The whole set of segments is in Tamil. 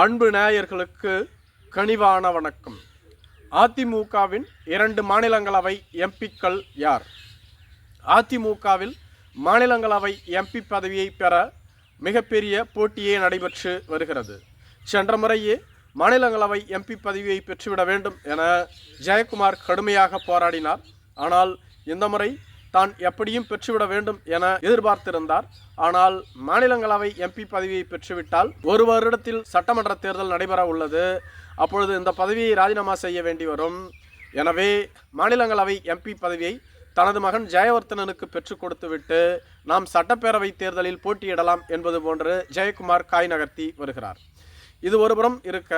அன்பு நேயர்களுக்கு கனிவான வணக்கம். அதிமுகவின் 2 மாநிலங்களவை எம்பிக்கள் யார்? அதிமுகவில் மாநிலங்களவை எம்பி பதவியை பெற மிகப்பெரிய போட்டியே நடைபெற்று வருகிறது. சென்ற முறையே மாநிலங்களவை எம்பி பதவியை பெற்றுவிட வேண்டும் என ஜெயக்குமார் கடுமையாக போராடினார். ஆனால் இந்த முறை தான் எப்படியும் பெற்றுவிட வேண்டும் என எதிர்பார்த்திருந்தார். ஆனால் மாநிலங்களவை எம்பி பதவியை பெற்றுவிட்டால் 1 வருடத்தில் சட்டமன்ற தேர்தல் நடைபெற உள்ளது. அப்பொழுது இந்த பதவியை ராஜினாமா செய்ய வேண்டி வரும். எனவே மாநிலங்களவை எம்பி பதவியை தனது மகன் ஜெயவர்தனனுக்கு பெற்றுக் கொடுத்துவிட்டு நாம் சட்டப்பேரவை தேர்தலில் போட்டியிடலாம் என்பது போன்று ஜெயக்குமார் காய் நகர்த்தி வருகிறார். இது ஒருபுறம் இருக்க,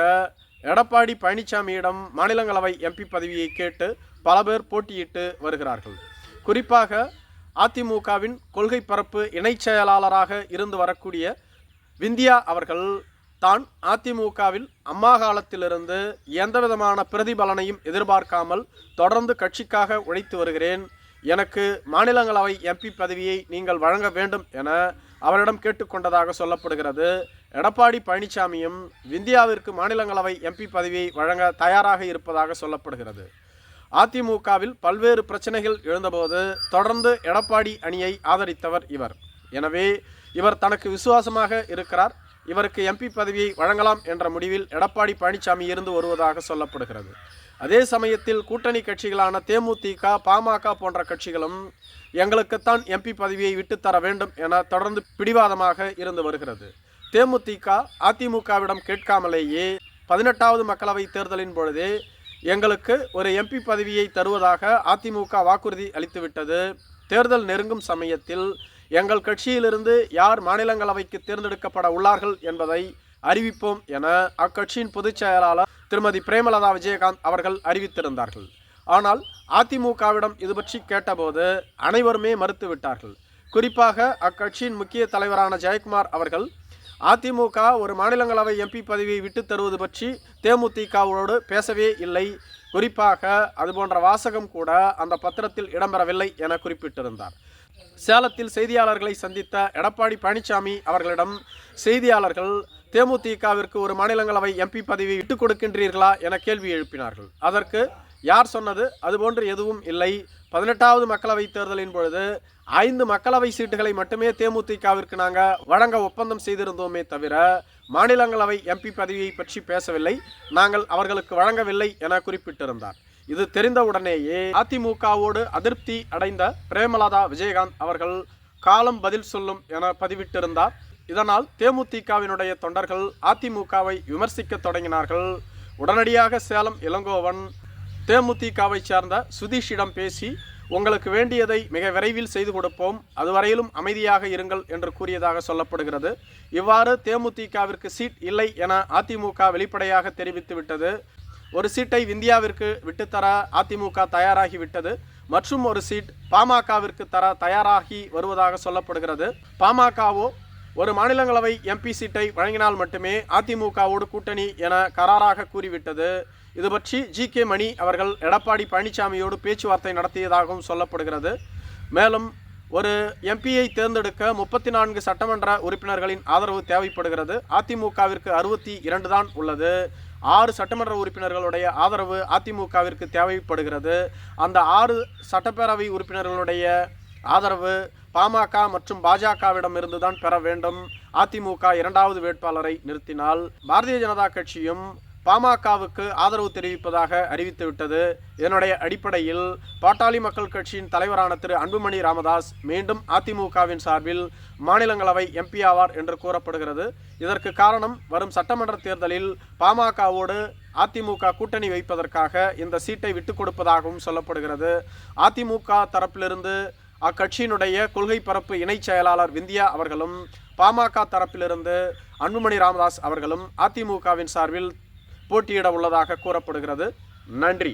எடப்பாடி பழனிசாமியிடம் மாநிலங்களவை எம்பி பதவியை கேட்டு பல பேர் போட்டியிட்டு வருகிறார்கள். குறிப்பாக அதிமுகவின் கொள்கை பரப்பு இணைச் செயலாளராக இருந்து வரக்கூடிய விந்தியா அவர்கள் தான் அதிமுகவில் அம்மா காலத்திலிருந்து எந்தவிதமான பிரதிபலனையும் எதிர்பார்க்காமல் தொடர்ந்து கட்சிக்காக உழைத்து வருகிறேன், எனக்கு மாநிலங்களவை எம்பி பதவியை நீங்கள் வழங்க வேண்டும் என அவரிடம் கேட்டுக்கொண்டதாக சொல்லப்படுகிறது. எடப்பாடி பழனிசாமியும் விந்தியாவிற்கு மாநிலங்களவை எம்பி பதவியை வழங்க தயாராக இருப்பதாக சொல்லப்படுகிறது. அதிமுகவில் பல்வேறு பிரச்சனைகள் எழுந்தபோது தொடர்ந்து எடப்பாடி அணியை ஆதரித்தவர் இவர். எனவே இவர் தனக்கு விசுவாசமாக இருக்கிறார். இவருக்கு எம்பி பதவியை வழங்கலாம் என்ற முடிவில் எடப்பாடி பழனிசாமி இருந்து வருவதாக சொல்லப்படுகிறது. அதே சமயத்தில் கூட்டணி கட்சிகளான தேமுதிக, பாமக போன்ற கட்சிகளும் எங்களுக்குத்தான் எம்பி பதவியை விட்டுத்தர வேண்டும் என தொடர்ந்து பிடிவாதமாக இருந்து வருகிறது. தேமுதிக அதிமுகவிடம் கேட்காமலேயே 18வது மக்களவை தேர்தலின் பொழுதே எங்களுக்கு ஒரு எம்பி பதவியை தருவதாக அதிமுக வாக்குறுதி அளித்துவிட்டது. தேர்தல் நெருங்கும் சமயத்தில் எங்கள் கட்சியிலிருந்து யார் மாநிலங்களவைக்கு தேர்ந்தெடுக்கப்பட உள்ளார்கள் என்பதை அறிவிப்போம் என அக்கட்சியின் பொதுச் செயலாளர் திருமதி பிரேமலதா விஜயகாந்த் அவர்கள் அறிவித்திருந்தார்கள். ஆனால் அதிமுகவிடம் இது பற்றி கேட்டபோது அனைவருமே மறுத்துவிட்டார்கள். குறிப்பாக அக்கட்சியின் முக்கிய தலைவரான ஜெயக்குமார் அவர்கள் அதிமுக ஒரு மாநிலங்களவை எம்பி பதவியை விட்டு தருவது பற்றி தேமுதிகவோடு பேசவே இல்லை, குறிப்பாக அதுபோன்ற வாசகம் கூட அந்த பத்திரத்தில் இடம்பெறவில்லை என குறிப்பிட்டிருந்தார். சேலத்தில் செய்தியாளர்களை சந்தித்த எடப்பாடி பழனிசாமி அவர்களிடம் செய்தியாளர்கள் தேமுதிகவிற்கு ஒரு மாநிலங்களவை எம்பி பதவியை விட்டுக் கொடுக்கின்றீர்களா என கேள்வி எழுப்பினார்கள். அதற்கு யார் சொன்னது? அதுபோன்று எதுவும் இல்லை. 18வது மக்களவை தேர்தலின் பொழுது 5 மக்களவை சீட்டுகளை மட்டுமே தேமுதிகவிற்கு நாங்கள் வழங்க ஒப்பந்தம் செய்திருந்தோமே தவிர மாநிலங்களவை எம்பி பதவியை பற்றி பேசவில்லை, நாங்கள் அவர்களுக்கு வழங்கவில்லை என குறிப்பிட்டிருந்தார். இது தெரிந்தவுடனேயே அதிமுகவோடு அதிருப்தி அடைந்த பிரேமலதா விஜயகாந்த் அவர்கள் காலம் பதில் சொல்லும் என பதிவிட்டிருந்தார். இதனால் தேமுதிகவினுடைய தொண்டர்கள் அதிமுகவை விமர்சிக்க தொடங்கினார்கள். உடனடியாக சேலம் இளங்கோவன் தேமுதிகவை சேர்ந்த சுதீஷிடம் பேசி உங்களுக்கு வேண்டியதை மிக விரைவில் செய்து கொடுப்போம், அதுவரையிலும் அமைதியாக இருங்கள் என்று கூறியதாக சொல்லப்படுகிறது. இவ்வாறு தேமுதிகவிற்கு சீட் இல்லை என அதிமுக வெளிப்படையாக தெரிவித்துவிட்டது. ஒரு சீட்டை விந்தியாவிற்கு விட்டுத்தர அதிமுக தயாராகிவிட்டது. மற்றும் ஒரு சீட் பாமகவிற்கு தர தயாராகி வருவதாக சொல்லப்படுகிறது. பாமகவோ ஒரு மாநிலங்களவை எம்பி சீட்டை வழங்கினால் மட்டுமே அதிமுகவோடு கூட்டணி என கராராக கூறிவிட்டது. இது பற்றி GK மணி அவர்கள் எடப்பாடி பழனிசாமியோடு பேச்சுவார்த்தை நடத்தியதாகவும் சொல்லப்படுகிறது. மேலும் ஒரு எம்பியை தேர்ந்தெடுக்க 34 சட்டமன்ற உறுப்பினர்களின் ஆதரவு தேவைப்படுகிறது. அதிமுகவிற்கு 62 தான் உள்ளது. 6 சட்டமன்ற உறுப்பினர்களுடைய ஆதரவு அதிமுகவிற்கு தேவைப்படுகிறது. அந்த 6 சட்டப்பேரவை உறுப்பினர்களுடைய ஆதரவு பாமக மற்றும் பாஜகவிடம் இருந்துதான் பெற வேண்டும். அதிமுக 2வது வேட்பாளரை நிறுத்தினால் பாரதிய ஜனதா கட்சியும் பாமகவுக்கு ஆதரவு தெரிவிப்பதாக அறிவித்துவிட்டது. இதனுடைய அடிப்படையில் பாட்டாளி மக்கள் கட்சியின் தலைவரான திரு அன்புமணி ராமதாஸ் மீண்டும் அதிமுகவின் சார்பில் மாநிலங்களவை எம்பி ஆவார் என்று கூறப்படுகிறது. இதற்கு காரணம் வரும் சட்டமன்ற தேர்தலில் பாமகவோடு அதிமுக கூட்டணி வைப்பதற்காக இந்த சீட்டை விட்டுக் கொடுப்பதாகவும் சொல்லப்படுகிறது. அதிமுக தரப்பிலிருந்து அக்கட்சியினுடைய கொள்கை பரப்பு இணைச் செயலாளர் விந்தியா அவர்களும் பாமக தரப்பிலிருந்து அன்புமணி ராமதாஸ் அவர்களும் அதிமுகவின் சார்பில் போட்டியிட உள்ளதாக கூறப்படுகிறது. நன்றி.